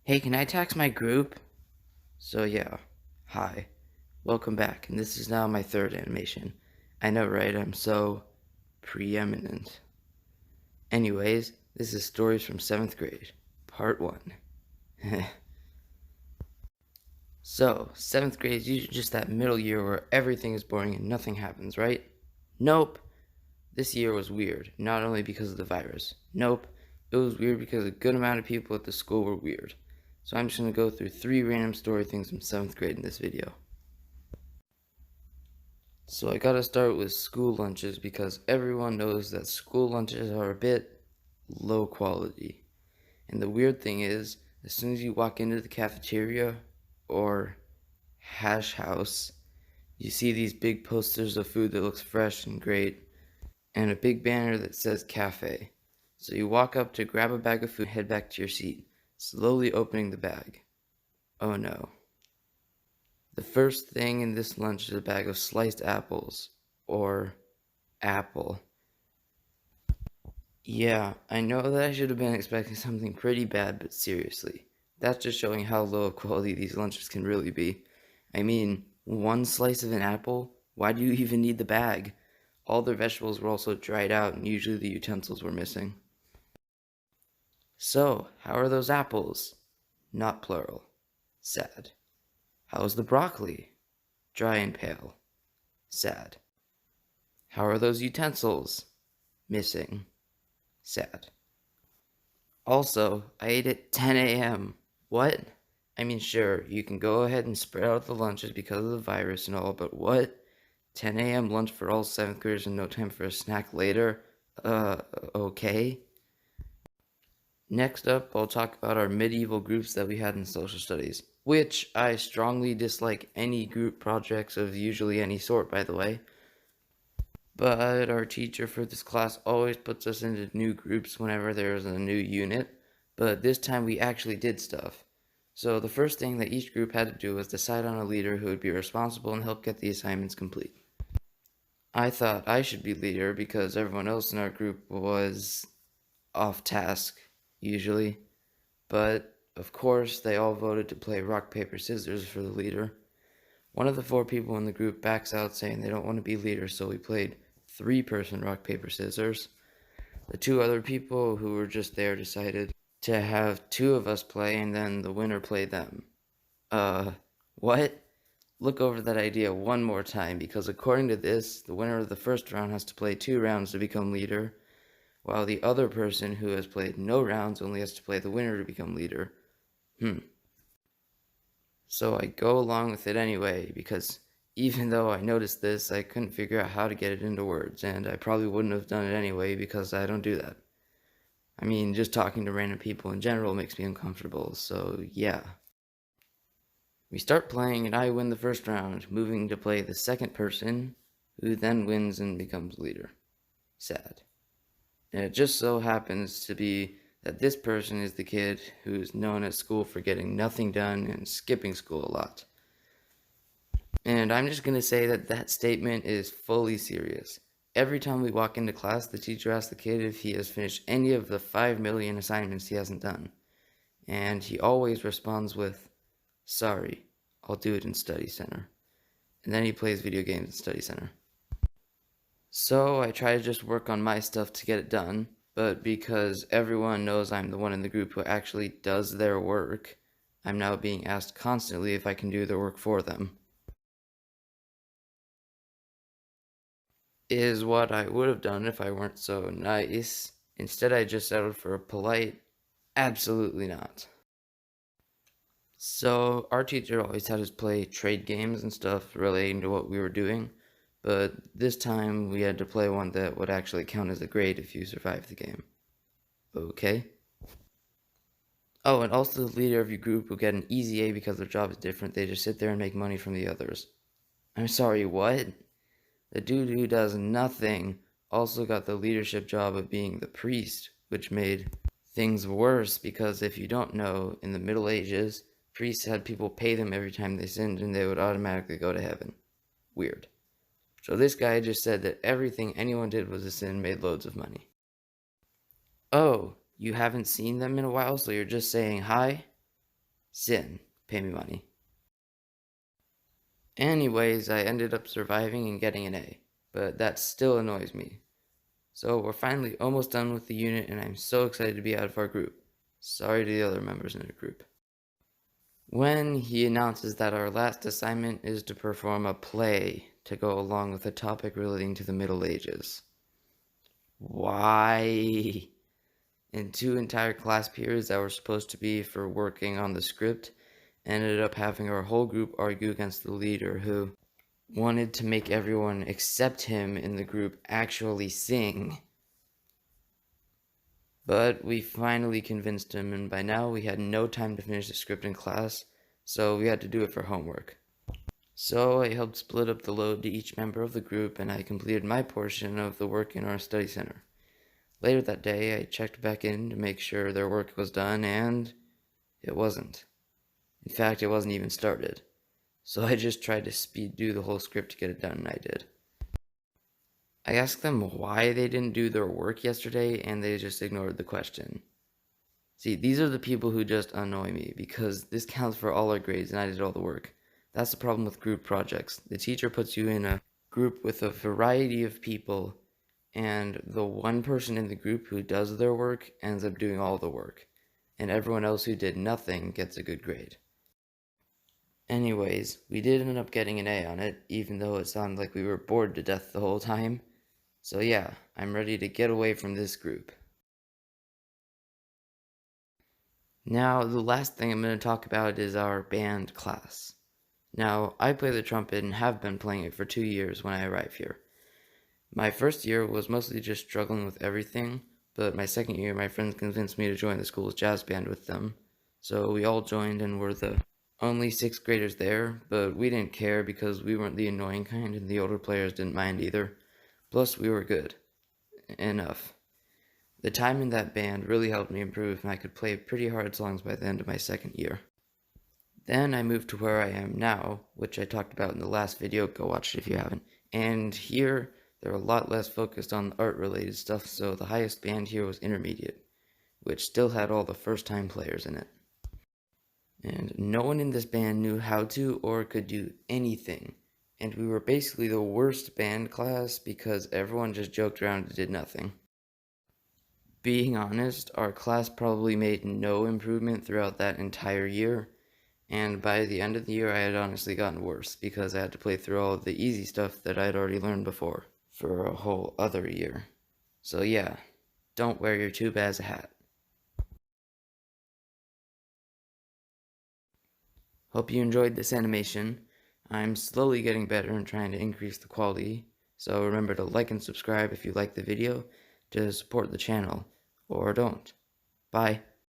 Hey, can I tax my group? So yeah, hi. Welcome back, and this is now my third animation. I know, right? I'm so preeminent. Anyways, this is Stories from 7th grade, part 1. So, 7th grade is usually just that middle year where everything is boring and nothing happens, right? Nope. This year was weird, not only because of the virus. Nope. It was weird because a good amount of people at the school were weird. So I'm just going to go through 3 random story things from 7th grade in this video. So I gotta start with school lunches because everyone knows that school lunches are a bit low quality. And the weird thing is, as soon as you walk into the cafeteria or hash house, you see these big posters of food that looks fresh and great, and a big banner that says cafe. So you walk up to grab a bag of food and head back to your seat, slowly opening the bag. Oh no. The first thing in this lunch is a bag of sliced apples, or apple. Yeah, I know that I should have been expecting something pretty bad, but seriously, that's just showing how low quality these lunches can really be. I mean, one slice of an apple? Why do you even need the bag? All the vegetables were also dried out, and usually the utensils were missing. So, how are those apples? Not plural. Sad. How's the broccoli? Dry and pale. Sad. How are those utensils? Missing. Sad. Also, I ate at 10 a.m. What? I mean, sure, you can go ahead and spread out the lunches because of the virus and all, but what? 10 a.m. lunch for all 7th graders and no time for a snack later? Okay. Next up, I'll talk about our medieval groups that we had in social studies, which I strongly dislike any group projects of usually any sort, by the way. But our teacher for this class always puts us into new groups whenever there's a new unit, but this time we actually did stuff. So the first thing that each group had to do was decide on a leader who would be responsible and help get the assignments complete. I thought I should be leader because everyone else in our group was off task, usually. But, of course, they all voted to play rock, paper, scissors for the leader. One of the 4 people in the group backs out saying they don't want to be leader, so we played 3-person rock, paper, scissors. The 2 other people who were just there decided to have 2 of us play and then the winner play them. What? Look over that idea one more time, because according to this, the winner of the first round has to play 2 rounds to become leader, while the other person who has played no rounds only has to play the winner to become leader. So I go along with it anyway, because even though I noticed this, I couldn't figure out how to get it into words, and I probably wouldn't have done it anyway because I don't do that. I mean, just talking to random people in general makes me uncomfortable, so yeah. We start playing and I win the first round, moving to play the second person, who then wins and becomes leader. Sad. And it just so happens to be that this person is the kid who is known at school for getting nothing done and skipping school a lot. And I'm just going to say that that statement is fully serious. Every time we walk into class, the teacher asks the kid if he has finished any of the 5 million assignments he hasn't done. And he always responds with, "Sorry, I'll do it in study center." And then he plays video games in study center. So I try to just work on my stuff to get it done, but because everyone knows I'm the one in the group who actually does their work, I'm now being asked constantly if I can do their work for them. Is what I would have done if I weren't so nice. Instead, I just settled for a polite, absolutely not. So, our teacher always had us play trade games and stuff relating to what we were doing, but this time we had to play one that would actually count as a grade if you survived the game. Okay. Oh, and also the leader of your group will get an easy A because their job is different. They just sit there and make money from the others. I'm sorry, what? The dude who does nothing also got the leadership job of being the priest, which made things worse because if you don't know, in the Middle Ages, priests had people pay them every time they sinned and they would automatically go to heaven. Weird. So this guy just said that everything anyone did was a sin and made loads of money. Oh, you haven't seen them in a while, so you're just saying hi? Sin. Pay me money. Anyways, I ended up surviving and getting an A, but that still annoys me. So we're finally almost done with the unit, and I'm so excited to be out of our group. Sorry to the other members in the group. When he announces that our last assignment is to perform a play to go along with a topic relating to the Middle Ages. Why? And two entire class periods that were supposed to be for working on the script ended up having our whole group argue against the leader, who wanted to make everyone except him in the group actually sing. But we finally convinced him, and by now we had no time to finish the script in class, so we had to do it for homework. So I helped split up the load to each member of the group, and I completed my portion of the work in our study center. Later that day, I checked back in to make sure their work was done, and it wasn't. In fact, it wasn't even started. So I just tried to speed do the whole script to get it done, and I did. I asked them why they didn't do their work yesterday, and they just ignored the question. See, these are the people who just annoy me, because this counts for all our grades and I did all the work. That's the problem with group projects. The teacher puts you in a group with a variety of people, and the one person in the group who does their work ends up doing all the work, and everyone else who did nothing gets a good grade. Anyways, we did end up getting an A on it, even though it sounded like we were bored to death the whole time. So yeah, I'm ready to get away from this group. Now, the last thing I'm going to talk about is our band class. Now, I play the trumpet and have been playing it for 2 years when I arrive here. My first year was mostly just struggling with everything, but my second year, my friends convinced me to join the school's jazz band with them. So we all joined and were the only 6th graders there, but we didn't care because we weren't the annoying kind and the older players didn't mind either. Plus, we were good. Enough. The time in that band really helped me improve, and I could play pretty hard songs by the end of my second year. Then I moved to where I am now, which I talked about in the last video, go watch it if you haven't. And here, they're a lot less focused on art-related stuff, so the highest band here was intermediate, which still had all the first-time players in it. And no one in this band knew how to or could do anything, and we were basically the worst band class because everyone just joked around and did nothing. Being honest, our class probably made no improvement throughout that entire year, and by the end of the year I had honestly gotten worse because I had to play through all of the easy stuff that I had already learned before for a whole other year. So yeah, don't wear your tuba as a hat. Hope you enjoyed this animation. I'm slowly getting better and trying to increase the quality, so remember to like and subscribe if you like the video to support the channel, or don't. Bye.